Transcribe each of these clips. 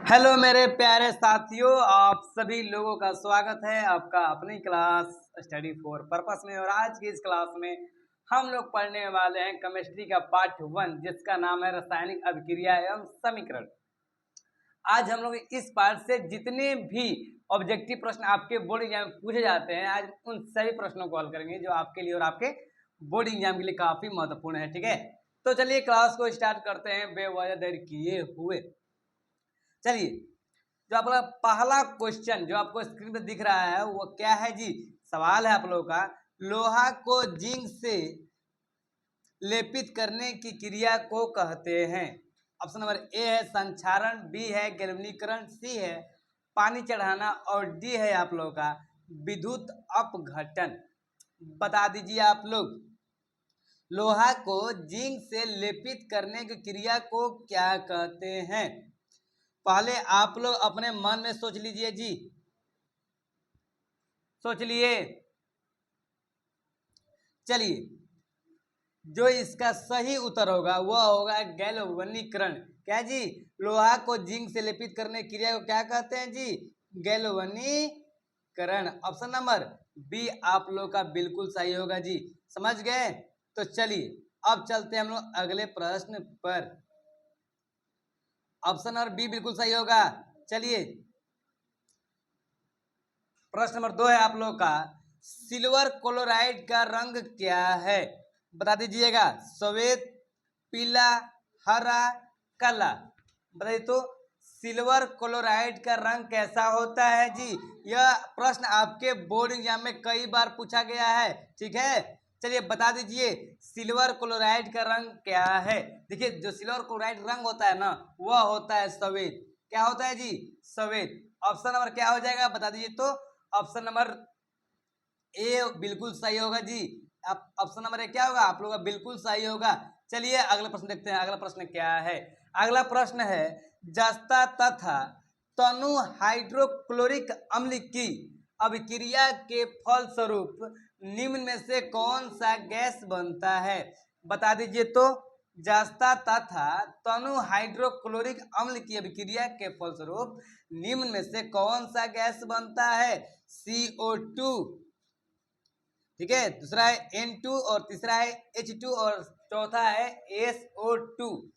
Hello मेरे प्यारे साथियों, आप सभी लोगों का स्वागत है आपका अपनी क्लास स्टडी फॉर पर्पस में। और आज की इस क्लास में हम लोग पढ़ने वाले हैं केमिस्ट्री का पार्ट 1, जिसका नाम है रासायनिक अभिक्रिया एवं समीकरण। आज हम लोग इस पार्ट से जितने भी ऑब्जेक्टिव प्रश्न आपके बोर्ड एग्जाम में पूछे जाते हैं, आज उन सभी प्रश्नों को हल करेंगे जो आपके लिए और आपके बोर्ड एग्जाम के लिए काफी महत्वपूर्ण है। ठीक है, तो चलिए क्लास को स्टार्ट करते हैं बेवजह देर किए हुए। चलिए, जो आपका पहला क्वेश्चन जो आपको स्क्रीन पे दिख रहा है वो क्या है जी? सवाल है आप लोगों का, लोहा को जिंक से लेपित करने की क्रिया को कहते हैं। ऑप्शन नंबर ए है संक्षारण, बी है गैल्वेनीकरण, सी है पानी चढ़ाना और डी है आप लोगों का विद्युत अपघटन। बता दीजिए आप लोग, लोहा को जिंक से लेपित करने की क्रिया को क्या कहते हैं? पहले आप लोग अपने मन में सोच लीजिए जी, सोच लिए। चलिए, जो इसका सही उत्तर होगा वह होगा गैल्वेनीकरण। क्या जी? लोहा को जिंक से लेपित करने की क्रिया को क्या कहते हैं जी? गैल्वेनीकरण। ऑप्शन नंबर बी आप लोग का बिल्कुल सही होगा जी। समझ गए? तो चलिए अब चलते हैं हम लोग अगले प्रश्न पर। ऑप्शन नंबर बी बिल्कुल सही होगा। चलिए, प्रश्न नंबर 2 है आप लोग का, सिल्वर क्लोराइड का रंग क्या है? बता दीजिएगा, सफेद, पीला, हरा, काला। बताइए तो सिल्वर क्लोराइड का रंग कैसा होता है जी? यह प्रश्न आपके बोर्ड एग्जाम में कई बार पूछा गया है। ठीक है, चलिए बता दीजिए सिल्वर क्लोराइड का रंग क्या है। देखिए, जो सिल्वर क्लोराइड रंग होता है ना, वह होता है सफेद। क्या होता है जी? सफेद। ऑप्शन नंबर क्या हो जाएगा बता दीजिए तो? ऑप्शन नंबर ए बिल्कुल सही होगा जी। आप ऑप्शन नंबर ए क्या होगा आप लोगों का? बिल्कुल सही होगा। चलिए अगला प्रश्न देखते हैं, अगला प्रश्न क्या है। अगला प्रश्न है, जस्ता तथा तनु हाइड्रोक्लोरिक अम्ल की अभिक्रिया के फलस्वरूप निम्न में से कौन सा गैस बनता है? बता दीजिए तो। जस्ता तथा तनु हाइड्रोक्लोरिक अम्ल की अभिक्रिया के फलस्वरूप निम्न में से कौन सा गैस बनता है? CO2, ठीक है, दूसरा है N2 और तीसरा है H2 और चौथा है SO2।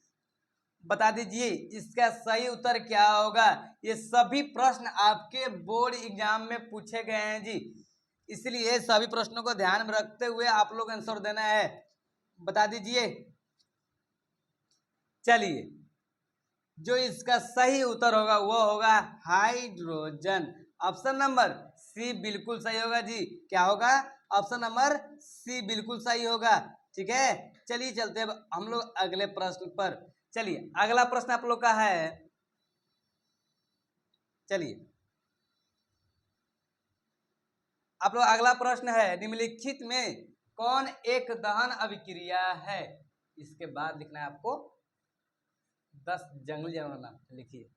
बता दीजिए इसका सही उत्तर क्या होगा? ये सभी प्रश्न आपके बोर्ड एग्जाम में पूछे गए हैं जी, इसलिए सभी प्रश्नों को ध्यान में रखते हुए आप लोग आंसर देना है। बता दीजिए। चलिए, जो इसका सही उत्तर होगा वह होगा हाइड्रोजन। ऑप्शन नंबर सी बिल्कुल सही होगा जी। क्या होगा? ऑप्शन नंबर सी बिल्कुल सही होगा। ठीक है, चलिए चलते हैं हम लोग अगले प्रश्न पर। चलिए अगला प्रश्न आप लोग का है, चलिए आप लोग अगला प्रश्न है, निम्नलिखित में कौन एक दहन अभिक्रिया है? इसके बाद लिखना है आपको 10 जंगली जानवर नाम। लिखिए,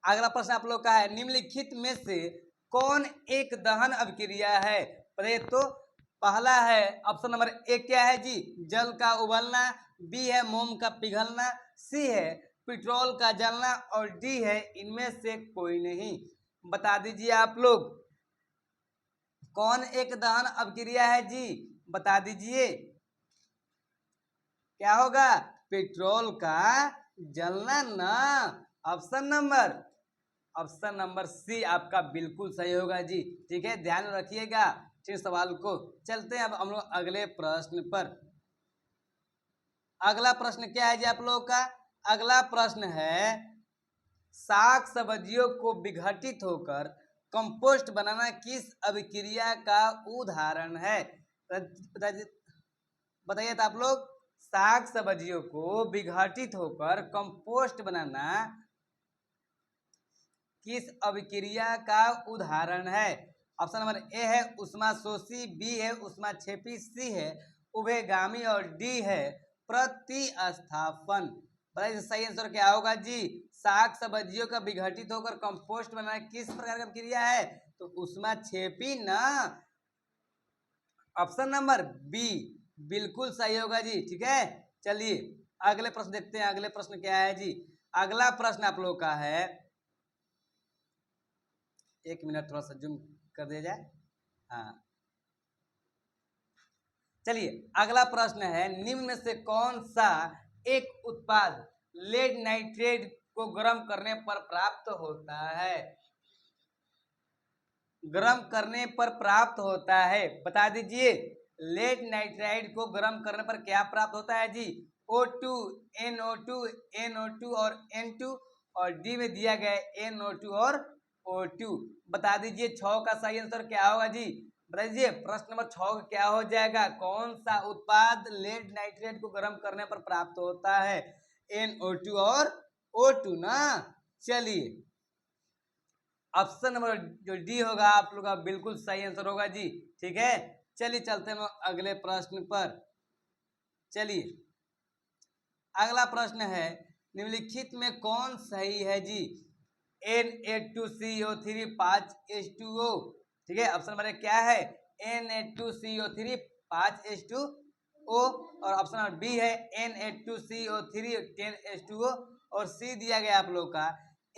अगला प्रश्न आप लोग का है, निम्नलिखित में से कौन एक दहन अभिक्रिया है? बताइए तो। पहला है ऑप्शन नंबर ए क्या है जी? जल का उबलना, बी है मोम का पिघलना, सी है पेट्रोल का जलना और डी है इनमें से कोई नहीं। बता दीजिए आप लोग, कौन एक दहन अभिक्रिया है जी? बता दीजिए क्या होगा? पेट्रोल का जलना ना। ऑप्शन नंबर सी आपका बिल्कुल सही होगा जी। ठीक है, ध्यान रखिएगा ठीक सवाल को। चलते हैं अब हम लोग अगले प्रश्न पर। अगला प्रश्न क्या है जी आप लोगों का? अगला प्रश्न है, साग सब्जियों को विघटित होकर कंपोस्ट बनाना किस अभिक्रिया का उदाहरण है? बताइए तो आप लोग, साग सब्जियों को विघटित होकर कंपोस्ट बनाना किस अभिक्रिया का उदाहरण है? ऑप्शन नंबर ए है उष्माशोषी, बी है उष्माक्षेपी, सी है उभयगामी और डी है प्रतिस्थापन। बताइए सही आंसर क्या होगा जी? साग सब्जियों का विघटित होकर कंपोस्ट बनाना किस प्रकार का क्रिया है? तो उष्माक्षेपी ना। ऑप्शन नंबर बी बिल्कुल सही होगा जी। ठीक है, चलिए अगले प्रश्न देखते हैं। अगले प्रश्न क्या है जी? अगला प्रश्न आप लोग का है, एक मिनट थोड़ा सा जूम कर दिया जाए। हाँ चलिए अगला प्रश्न है, निम्न में से कौन सा एक उत्पाद लेड नाइट्रेट को गर्म करने पर प्राप्त होता है? गर्म करने पर प्राप्त होता है, बता दीजिए। लेड नाइट्राइड को गर्म करने पर क्या प्राप्त होता है जी? O2, NO2, NO2 और N2, और डी में दिया गया है NO2 और O2। बता दीजिए 6 का सही आंसर क्या होगा जी? बता दीजिए प्रश्न नंबर 6 क्या हो जाएगा? कौन सा उत्पाद लेड नाइट्रेट को गर्म करने पर प्राप्त होता है? NO2 और O2 ना। चलिए ऑप्शन नंबर जो डी होगा आप लोग का बिल्कुल सही आंसर होगा जी। ठीक है चलिए चलते हैं अगले प्रश्न पर। चलिए अगला प्रश्न है, निम्नलिखित में कौन सही है जी? Na2CO3 5H2O। ठीक है ऑप्शन नंबर क्या है? Na2CO3 5H2O, और ऑप्शन नंबर बी है Na2CO3 10H2O, और सी दिया गया आप लोग का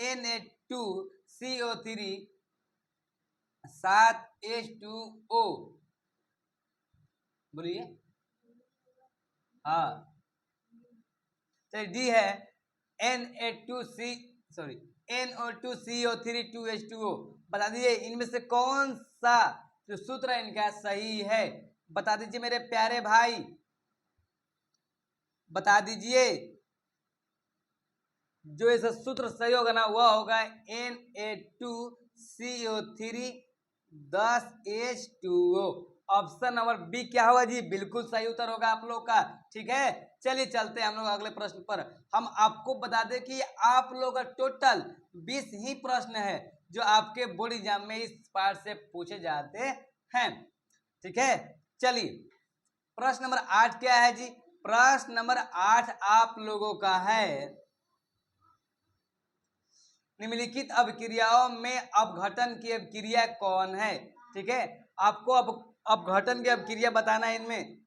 Na2CO3 7H2O। बोलिए। हाँ चलिए डी है NO2CO3 2H2O। बता दीजिए इनमें से कौन सा जो सूत्र है इनका सही है? बता दीजिए मेरे प्यारे भाई, बता दीजिए। जो ऐसा सूत्र सही होगा ना वह होगा Na2CO3 10H2O। Option number B क्या होगा जी? बिल्कुल सही उत्तर होगा आप लोग का। ठीक है चलिए चलते हैं हम लोग अगले प्रश्न पर। हम आपको बता दें कि आप लोग का टोटल 20 ही प्रश्न है जो आपके बोर्ड एग्जाम में इस पार्ट से पूछे जाते हैं। ठीक है चलिए प्रश्न नंबर 8 क्या है जी? प्रश्न नंबर 8 आप लोगों का है, निम्नलिखित अभिक्रियाओं में अपघटन की अभिक्रिया कौन है? ठीक है आपको अब अपघटन की अभिक्रिया बताना है इनमें।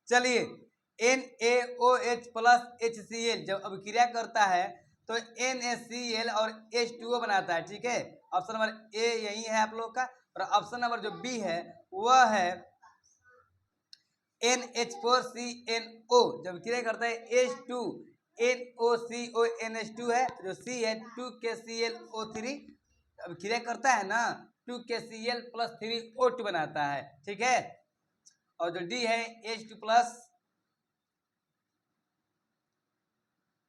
चलिए NaOH प्लस HCl जब अभिक्रिया करता है तो NaCl और H2O बनाता है। ठीक है ऑप्शन नंबर ए यही है आप लोग का, और ऑप्शन नंबर जो बी है वह है NH4CNO जब अभिक्रिया करता है H2 NOCONH2 है, जो सी है 2KClO3 अभिक्रिया करता है ना 2KCl प्लस 3O2 बनाता है। ठीक है और जो डी है H2 प्लस,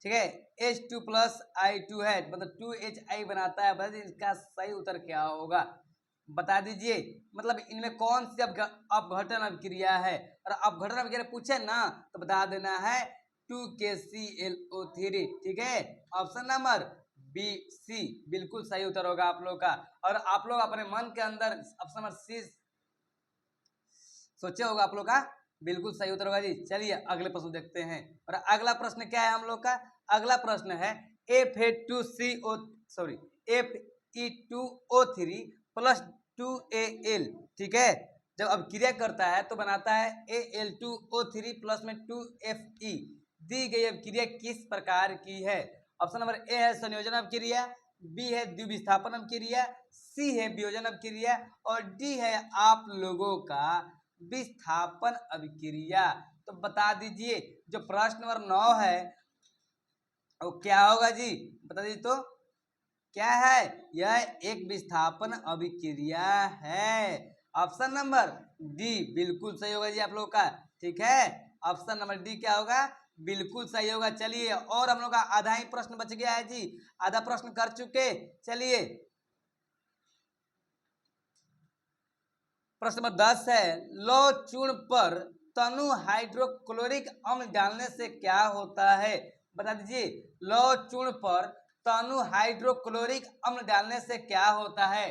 ठीक है H2 प्लस I2 है, मतलब 2HI बनाता है। बता दीजिए इसका सही उत्तर क्या होगा? बता दीजिए मतलब इनमें कौन सी अपघटन अभिक्रिया है? और अपघटन अभिक्रिया पूछे ना तो बता देना है 2KClO3। ठीक है ऑप्शन नंबर बी सी बिल्कुल सही उत्तर होगा आप लोग का। और आप लोग अपने मन के अंदर ऑप्शन नंबर सी सोचे होगा आप लोग का, बिल्कुल सही उत्तर होगा जी। चलिए अगले प्रश्न देखते हैं। और अगला प्रश्न क्या है हम लोग का? अगला प्रश्न है Fe2CO3 प्लस 2Al। ठीक है जब अभिक्रिया करता है तो बनाता है Al2O3 प्लस में 2Fe। दी गई अभिक्रिया किस प्रकार की है? ऑप्शन नंबर ए है संयोजन अभिक्रिया, बी है द्विविस्थापन अभिक्रिया, सी है वियोजन अभिक्रिया, और डी है आप लोगों का विस्थापन अभिक्रिया। तो बता दीजिए जो प्रश्न नंबर 9 है वो क्या होगा जी? बता दीजिए तो क्या है? यह एक विस्थापन अभिक्रिया है। ऑप्शन नंबर डी बिल्कुल सही होगा जी आप लोग का। ठीक है ऑप्शन नंबर डी क्या होगा? बिल्कुल सही होगा। चलिए और हम लोग का आधा ही प्रश्न बच गया है जी, आधा प्रश्न कर चुके। चलिए प्रश्न नंबर 10 है, लौह चूर्ण पर तनु हाइड्रोक्लोरिक अम्ल डालने से क्या होता है? बता दीजिए लौह चूर्ण पर तनु हाइड्रोक्लोरिक अम्ल डालने से क्या होता है?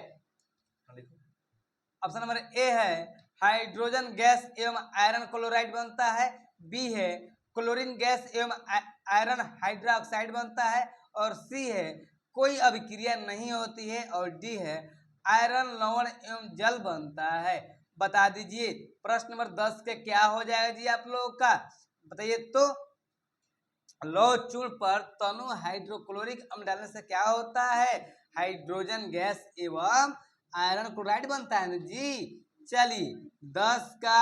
ऑप्शन नंबर ए है हाइड्रोजन गैस एवं आयरन क्लोराइड बनता है, बी है क्लोरीन गैस एवं आयरन हाइड्रोक्साइड बनता है, और सी है कोई अभिक्रिया नहीं होती है, और डी है आयरन लवण एवं जल बनता है। बता दीजिए प्रश्न नंबर 10 के क्या हो जाएगा जी आप लोगों का? बताइए तो लौह चूर्ण पर तनु हाइड्रोक्लोरिक अम्ल डालने से क्या होता है? हाइड्रोजन गैस एवं आयरन क्लोराइड बनता है ना जी। चलिए 10 का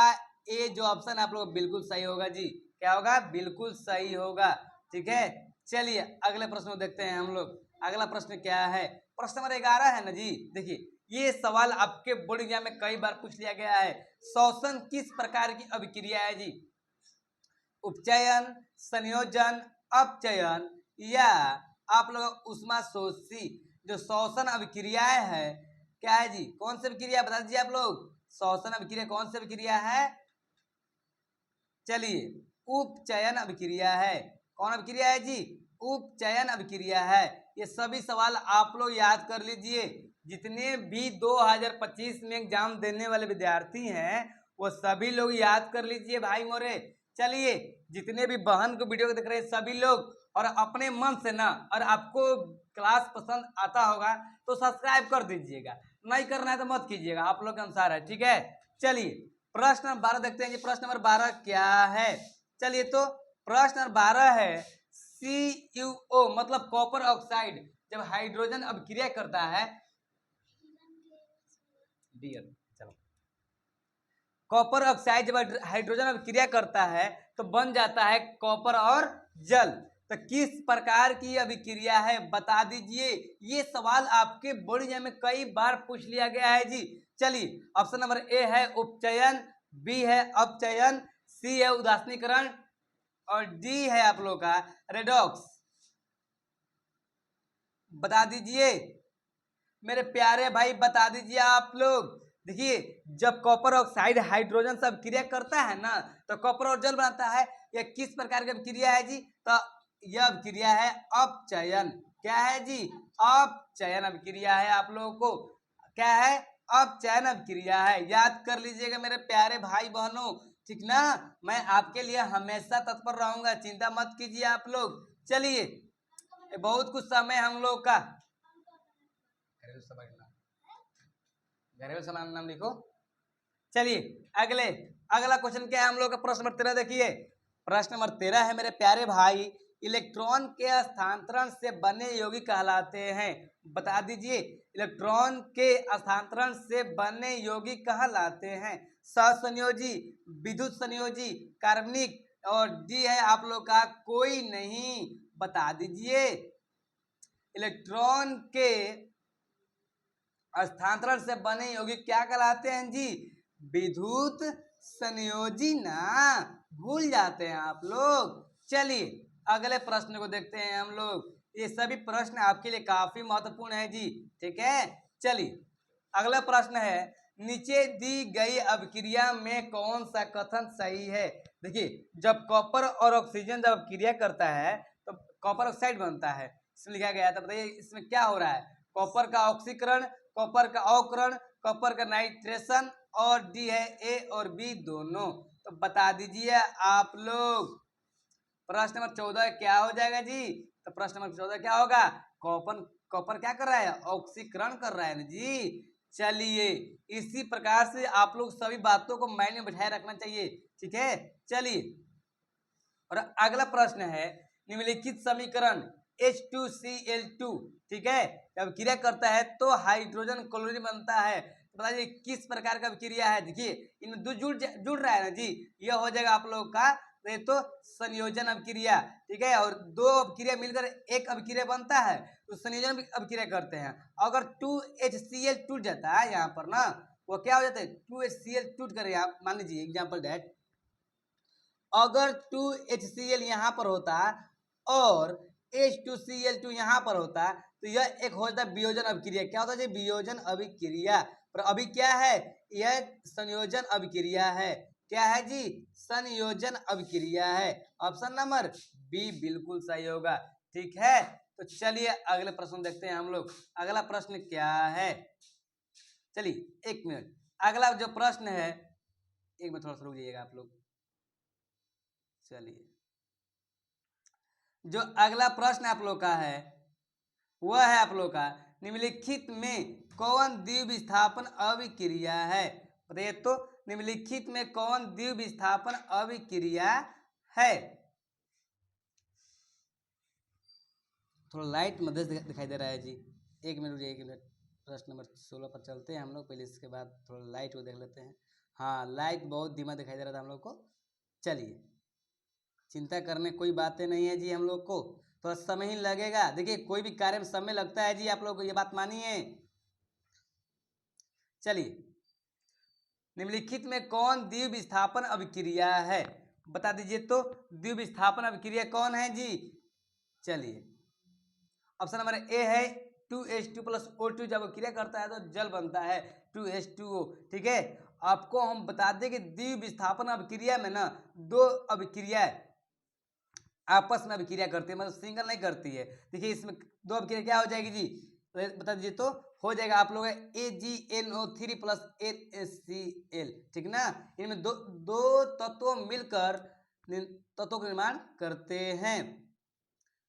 ए जो ऑप्शन आप लोग बिल्कुल सही होगा जी। क्या होगा? बिल्कुल सही होगा। ठीक है, चलिए अगले प्रश्न को देखते हैं हम लोग। अगला प्रश्न क्या है? प्रश्न नंबर 11 है ना जी। देखिए ये सवाल आपके बोर्ड एग्जाम में कई बार पूछ लिया गया है। श्वसन किस प्रकार की अभिक्रिया है जी? उपचयन, संयोजन, अपचयन या आप लोग ऊष्माशोषी जो श्वसन अभिक्रियाएं है क्या है जी? कौन सी अभिक्रिया बता दीजिए आप लोग। श्वसन अभिक्रिया कौन सी अभिक्रिया है? चलिए उपचयन अभिक्रिया है। कौन अभिक्रिया है जी? उपचयन अभिक्रिया है। ये सभी सवाल आप लोग याद कर लीजिए। जितने भी 2025 में एग्जाम देने वाले विद्यार्थी हैं वो सभी लोग याद कर लीजिए भाई मोरे। चलिए जितने भी बहन को वीडियो को देख रहे हैं सभी लोग, और अपने मन से ना, और आपको क्लास पसंद आता होगा तो सब्सक्राइब कर दीजिएगा, नहीं करना है तो मत कीजिएगा, आप लोग के अनुसार है। ठीक है, चलिए प्रश्न नंबर 12 देखते हैं जी। प्रश्न नंबर 12 क्या है? चलिए तो प्रश्न नंबर 12 है CuO मतलब कॉपर ऑक्साइड जब हाइड्रोजन अभिक्रिया करता है, चलो कॉपर ऑक्साइड जब हाइड्रोजन अभिक्रिया करता है तो बन जाता है कॉपर और जल। तो किस प्रकार की अभिक्रिया है बता दीजिए। ये सवाल आपके बोर्ड एग्जाम में कई बार पूछ लिया गया है जी। चलिए ऑप्शन नंबर ए है उपचयन, बी है अपचयन, सी है उदासीनीकरण और डी है आप लोग का रेडॉक्स। बता दीजिए मेरे प्यारे भाई, बता दीजिए आप लोग। देखिए जब कॉपर ऑक्साइड हाइड्रोजन से अभिक्रिया करता है ना तो कॉपर और जल बनाता है। यह किस प्रकार की अभिक्रिया है जी? तो यह अभिक्रिया है अपचयन। क्या है जी? अपचयन अभिक्रिया है। आप लोगों को क्या है? अपचयन अभिक्रिया है। याद कर लीजिएगा मेरे प्यारे भाई बहनों, ठीक ना। मैं आपके लिए हमेशा तत्पर रहूंगा, चिंता मत कीजिए आप लोग। चलिए बहुत कुछ समय हम लोग का घरेलू सामान नाम लिखो। चलिए अगले अगला क्वेश्चन क्या है हम लोग का? प्रश्न नंबर 13 देखिए। प्रश्न नंबर 13 है मेरे प्यारे भाई, इलेक्ट्रॉन के स्थानांतरण से बने यौगिक कहलाते हैं। बता दीजिए इलेक्ट्रॉन के स्थानांतरण से बने यौगिक कहलाते हैं। सहसंयोजी, विद्युत संयोजी, कार्बनिक और डी है आप लोग का कोई नहीं। बता दीजिए इलेक्ट्रॉन के स्थानांतरण से बने यौगिक क्या कहलाते हैं जी? विद्युत संयोजी ना, भूल जाते हैं आप लोग। चलिए अगले प्रश्न को देखते हैं हम लोग। ये सभी प्रश्न आपके लिए काफी महत्वपूर्ण है जी। ठीक है, चलिए अगला प्रश्न है, नीचे दी गई अभिक्रिया में कौन सा कथन सही है? देखिए जब कॉपर और ऑक्सीजन जब अभिक्रिया करता है तो कॉपर ऑक्साइड बनता है, इसमें लिखा गया था। बताइए इसमें क्या हो रहा है? कॉपर का ऑक्सीकरण, कॉपर का अवकरण, कॉपर का नाइट्रेशन और डी है ए और बी दोनों। तो बता दीजिए आप लोग प्रश्न नंबर 14 क्या हो जाएगा जी? तो प्रश्न नंबर 14 क्या होगा? कॉपर कॉपर क्या कर रहा है? ऑक्सीकरण कर रहा है ना जी। चलिए इसी प्रकार से आप लोग सभी बातों को माइंड में बिठाए रखना चाहिए। ठीक है, चलिए और अगला प्रश्न है, निम्नलिखित समीकरण H2Cl2 ठीक है जब क्रिया करता है तो हाइड्रोजन क्लोरीन बनता है। तो बताइए किस प्रकार का क्रिया है? देखिए इनमें दो जुड़ रहा है ना जी। यह हो जाएगा आप लोग का तो संयोजन अभिक्रिया। ठीक है, और दो अभिक्रिया मिलकर एक अभिक्रिया बनता है तो संयोजन अभिक्रिया करते हैं। अगर 2HCl टूट जाता है यहाँ पर ना, वो क्या हो जाता है? 2HCl टूट कर मान लीजिए एग्जाम्पल दैट अगर 2HCl यहाँ पर होता और H2Cl2 यहाँ पर होता तो यह एक हो जाता वियोजन अभिक्रिया। क्या होता है? वियोजन अभिक्रिया। पर अभी क्या है? यह संयोजन अभिक्रिया है। क्या है जी? संयोजन अभिक्रिया है। ऑप्शन नंबर बी बिल्कुल सही होगा। ठीक है, तो चलिए अगले प्रश्न देखते हैं हम लोग। अगला प्रश्न क्या है? चलिए एक मिनट, अगला जो प्रश्न है, एक मिनट थोड़ा सा रुक जाइएगा आप लोग। चलिए जो अगला प्रश्न आप लोग का है वह है आप लोग का, निम्नलिखित में कौन द्विविस्थापन अभिक्रिया है? बताइए तो निम्नलिखित में कौन द्विविस्थापन अभिक्रिया है? थोड़ा लाइट मध्य दिखाई दे रहा है जी। एक मिनट रुकिए, एक मिनट। प्रश्न नंबर 16 पर चलते हैं हम लोग। पहले इसके बाद थोड़ा लाइट को देख लेते हैं। हाँ, लाइट बहुत धीमा दिखाई दे रहा था हम लोग को। चलिए, चिंता करने कोई बातें नहीं है जी, हम लोग को थोड़ा समय ही लगेगा। देखिए, कोई भी कार्य में समय लगता है जी, आप लोग को ये बात मानिए। चलिए, निम्नलिखित में कौन द्विविस्थापन अभिक्रिया है, बता दीजिए तो। द्विविस्थापन अभिक्रिया कौन है जी? चलिए, ऑप्शन नंबर ए है 2H2 प्लस O2। जब क्रिया करता है तो जल बनता है 2H2O। ठीक है, आपको हम बता दें कि द्विविस्थापन अभिक्रिया में ना दो अभिक्रिया आपस में अभिक्रिया करती है, मतलब सिंगल नहीं करती है। देखिए, इसमें दो अभिक्रिया क्या हो जाएगी जी, बता दीजिए तो। हो जाएगा आप लोग AgNO3 प्लस NaCl। ठीक ना, इनमें दो दो तत्व मिलकर तत्वों का निर्माण करते हैं।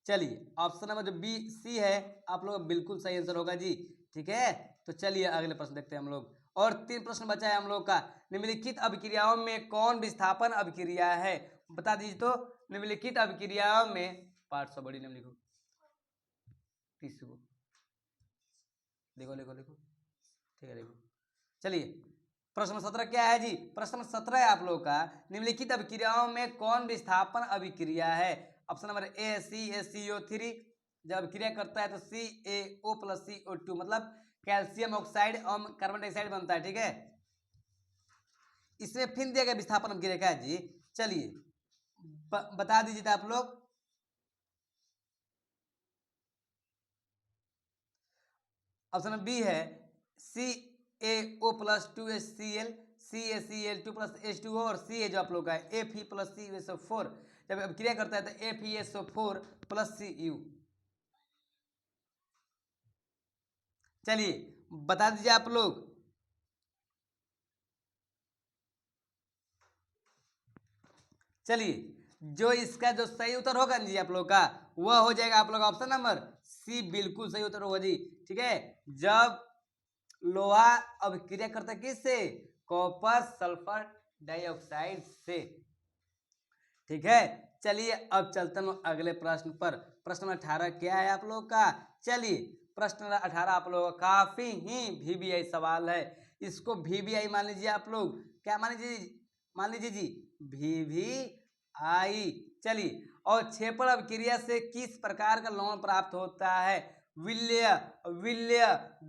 चलिए, ऑप्शन नंबर जो बी सी है आप लोग बिल्कुल सही आंसर होगा जी। ठीक है, तो चलिए अगले प्रश्न देखते हैं हम लोग। और 3 प्रश्न बचा है हम लोग का। निम्नलिखित अभिक्रियाओं में कौन विस्थापन अभिक्रिया है, बता दीजिए तो। निम्नलिखित अभिक्रियाओं में पार्ट सब बड़ी निम्न लिखो, लिखो लिखो लिखो। ठीक है, लिखो। चलिए, प्रश्न 17 क्या है जी? प्रश्न 17 है आप लोग का, निम्नलिखित अभिक्रियाओं में कौन विस्थापन अभिक्रिया है? Option number A CaCO3। जब अभिक्रिया करता है तो CaO प्लस CO2, मतलब कैल्शियम ऑक्साइड और कार्बन डाइऑक्साइड बनता है। ठीक है, इसमें फिर दिया गया विस्थापन अभिक्रिया क्या है जी? चलिए, बता दीजिए आप लोग। ऑप्शन बी है CaO plus 2HCl, CaCl2 plus H2O, और C है जो आप लोग का है Fe प्लस CuSO4। जब अभिक्रिया करता है तो FeSO4 प्लस Cu। चलिए, बता दीजिए आप लोग। चलिए, जो इसका जो सही उत्तर होगा जी आप लोग का, वह हो जाएगा आप लोग ऑप्शन नंबर सी, बिल्कुल सही उत्तर होगा जी। ठीक है, जब लोहा अभिक्रिया करता है किससे? कॉपर सल्फर डाइऑक्साइड से। ठीक है, चलिए अब चलते हैं अगले प्रश्न पर। प्रश्न नंबर 18 क्या है आप लोग का? चलिए, प्रश्न नंबर 18 आप लोग का काफी ही VBI सवाल है। इसको VBI मान लीजिए आप लोग। क्या मान लीजिए? मान लीजिए जी VBI। चलिए, और क्षेपण अभिक्रिया से किस प्रकार का लवण प्राप्त होता है? विलय, विलय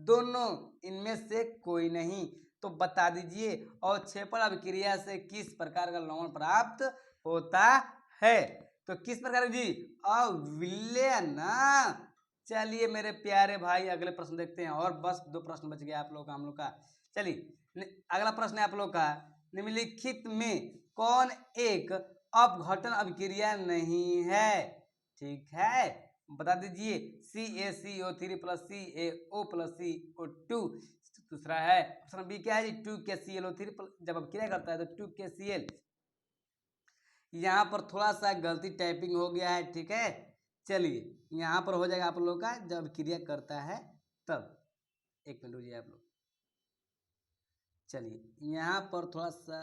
दोनों, इनमें से कोई नहीं। तो बता दीजिए, और क्षेपण अभिक्रिया से किस प्रकार का लवण प्राप्त होता है? तो किस प्रकार जी? अविलय ना। चलिए मेरे प्यारे भाई, अगले प्रश्न देखते हैं। और बस 2 प्रश्न बच गया आप लोग का, हम लोग का। चलिए, अगला प्रश्न है आप लोग का, निम्नलिखित में कौन एक अपघटन अभिक्रिया नहीं है? ठीक है, बता दीजिए। CaCO3 plus CaO plus CO2। दूसरा है ऑप्शन बी क्या है जी? 2KClO3। जब अभिक्रिया करता है तो 2KCl। यहाँ पर थोड़ा सा गलती टाइपिंग हो गया है। ठीक है, चलिए यहाँ पर हो जाएगा आप लोगों का जब क्रिया करता है तब। एक मिनट रुकिए आप लोग। चलिए, यहाँ पर थोड़ा सा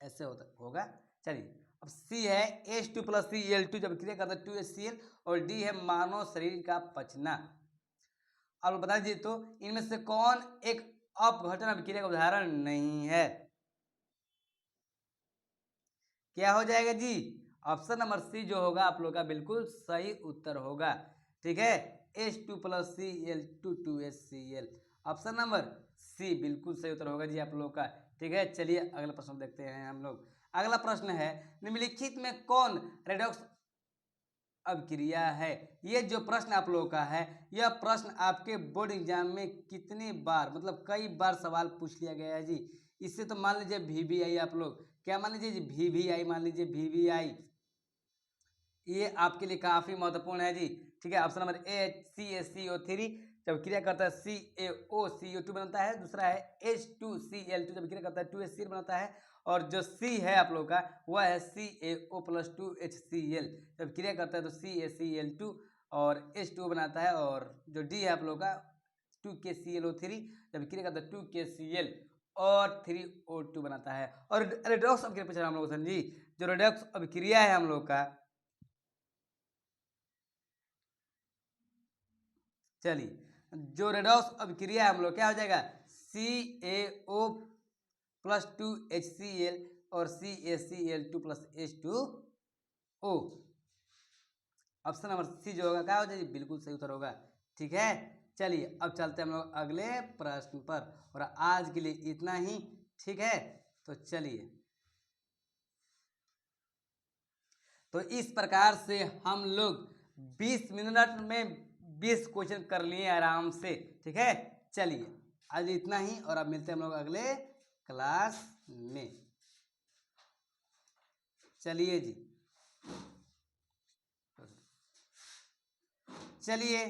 ऐसे होगा। चलिए, अब सी है H2 प्लस Cl2। जब क्रिया करता है 2HCl। और डी है मानव शरीर का पचना। अब बता दीजिए तो, इनमें से कौन एक अपघटन अभिक्रिया का उदाहरण नहीं है? क्या हो जाएगा जी? ऑप्शन नंबर सी जो होगा आप लोग का बिल्कुल सही उत्तर होगा। ठीक है, H2 plus Cl2 2HCl। Option number C बिल्कुल सही उत्तर होगा जी आप लोग का। ठीक है, चलिए अगला प्रश्न देखते हैं हम लोग। अगला प्रश्न है, निम्नलिखित में कौन रेडॉक्स अभिक्रिया है? ये जो प्रश्न आप लोगों का है, यह प्रश्न आपके बोर्ड एग्जाम में कितनी बार, मतलब कई बार सवाल पूछ लिया गया है जी। इससे तो मान लीजिए VBI आप लोग, क्या मान लीजिए जी? VBI मान लीजिए, VBI ये आपके लिए काफी महत्वपूर्ण है जी। ठीक है, ऑप्शन नंबर ए CaCO3। जब क्रिया करता है CaOCO2 बनता है। दूसरा है H2Cl2। जब क्रिया करता है 2HCl बनता है। और जो C है आप लोग का, वह है CaO प्लस 2HCl। जब क्रिया करता है तो CaCl2 और H2O बनाता है। और जो D है आप लोग का 2KClO3। जब क्रिया करता है 2KCl और 3O2 बनाता है। और रेडॉक्स अभिक्रिया पूछा हम लोग समझी। जो रेडॉक्स अभिक्रिया है हम लोग का, चलिए जो रेडॉक्स अभिक्रिया है हम लोग क्या हो जाएगा, CaO प्लस 2HCl और CaCl2 plus H2O। Option number C जो होगा क्या हो जाएगी, बिल्कुल सही उत्तर होगा। ठीक है, चलिए अब चलते हैं हम लोग अगले प्रश्न पर, और आज के लिए इतना ही। ठीक है, तो चलिए, तो इस प्रकार से हम लोग 20 मिनट में 20 क्वेश्चन कर लिए आराम से। ठीक है, चलिए आज इतना ही, और अब मिलते हैं हम लोग अगले क्लास में। चलिए जी, चलिए